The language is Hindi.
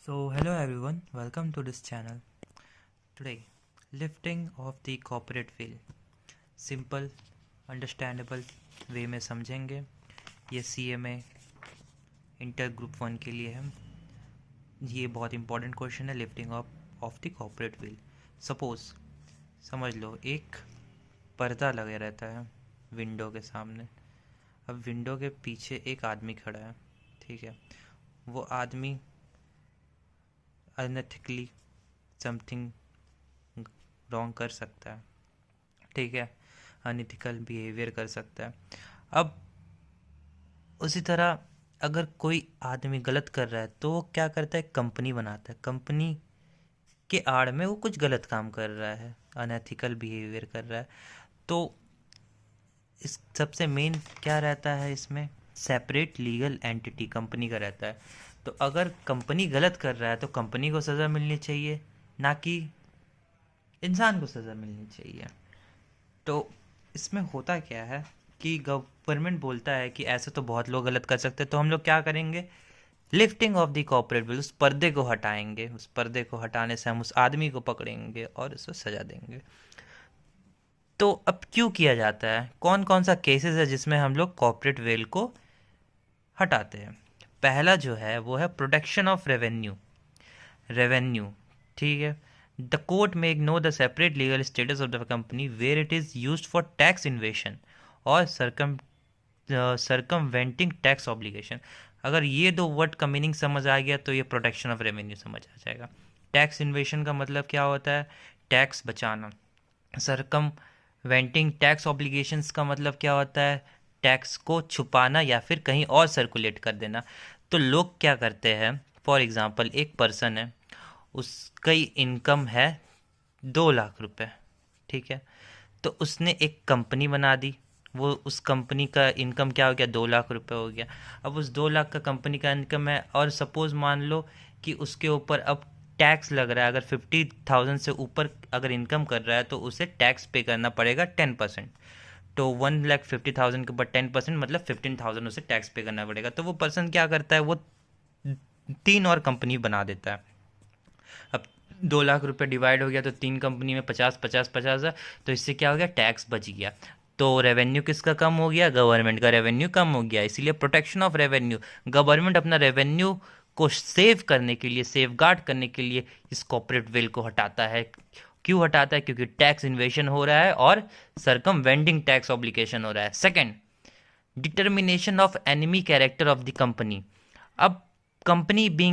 So, hello everyone, welcome to this channel. Today, lifting of the corporate veil. Simple understandable way में समझेंगे. ये CMA इंटर ग्रुप 1 के लिए है. ये बहुत इंपॉर्टेंट क्वेश्चन है. Lifting of the corporate veil. Suppose समझ लो एक पर्दा लगे रहता है विंडो के सामने. अब विंडो के पीछे एक आदमी खड़ा है. ठीक है, वो आदमी अनएथिकली समथिंग रॉन्ग कर सकता है. ठीक है, अनएथिकल बिहेवियर कर सकता है. अब उसी तरह अगर कोई आदमी गलत कर रहा है तो वो क्या करता है, कंपनी बनाता है. कंपनी के आड़ में वो कुछ गलत काम कर रहा है, अनएथिकल बिहेवियर कर रहा है. तो इस सबसे मेन क्या रहता है इसमें, सेपरेट लीगल एंटिटी कंपनी का रहता है. तो अगर कंपनी गलत कर रहा है तो कंपनी को सज़ा मिलनी चाहिए, ना कि इंसान को सज़ा मिलनी चाहिए. तो इसमें होता क्या है कि गवर्नमेंट बोलता है कि ऐसे तो बहुत लोग गलत कर सकते हैं, तो हम लोग क्या करेंगे, lifting of the corporate veil, उस पर्दे को हटाएंगे. उस पर्दे को हटाने से हम उस आदमी को पकड़ेंगे और उसको सज़ा देंगे. तो अब क्यों किया जाता है, कौन कौन सा केसेस है जिसमें हम लोग कॉर्पोरेट वेल को हटाते हैं. पहला जो है वो है प्रोटेक्शन ऑफ रेवेन्यू. ठीक है, द कोर्ट में ignore the separate legal status of the company where it is used for tax evasion और सरकमवेंटिंग टैक्स ऑब्लिगेशन. अगर ये दो वर्ड का मीनिंग समझ आ गया तो ये प्रोटेक्शन ऑफ रेवेन्यू समझ आ जाएगा. टैक्स इन्वेशन का मतलब क्या होता है, टैक्स बचाना. सरकमवेंटिंग टैक्स ऑब्लिगेशंस का मतलब क्या होता है, टैक्स को छुपाना या फिर कहीं और सर्कुलेट कर देना. तो लोग क्या करते हैं, फॉर एग्जांपल एक पर्सन है, उसकी इनकम है 2 लाख रुपए. ठीक है, तो उसने एक कंपनी बना दी. वो उस कंपनी का इनकम क्या हो गया, 2 लाख रुपए हो गया. अब उस 2 लाख का कंपनी का इनकम है और सपोज मान लो कि उसके ऊपर अब टैक्स लग रहा है. अगर 50,000 से ऊपर अगर इनकम कर रहा है तो उसे टैक्स पे करना पड़ेगा 10%. तो 1,50,000 के ऊपर 10% मतलब 15,000 उसे टैक्स पे करना पड़ेगा. तो वो पर्सन क्या करता है, वो 3 और कंपनी बना देता है. अब 2 लाख रुपए डिवाइड हो गया तो 3 कंपनी में 50 है. तो इससे क्या हो गया, टैक्स बच गया. तो रेवेन्यू किसका कम हो गया, गवर्नमेंट का रेवेन्यू कम हो गया. इसीलिए प्रोटेक्शन ऑफ रेवेन्यू, गवर्नमेंट अपना रेवेन्यू को सेव करने के लिए, सेव गार्ड करने के लिए इस कॉर्पोरेट वेल को हटाता है. क्यों हटाता है, क्योंकि टैक्स इन्वेशन हो रहा है और सरकमवेंटिंग टैक्स ऑब्लिगेशन हो रहा है. Second, determination of enemy character of the company. अब कंपनी बीइंग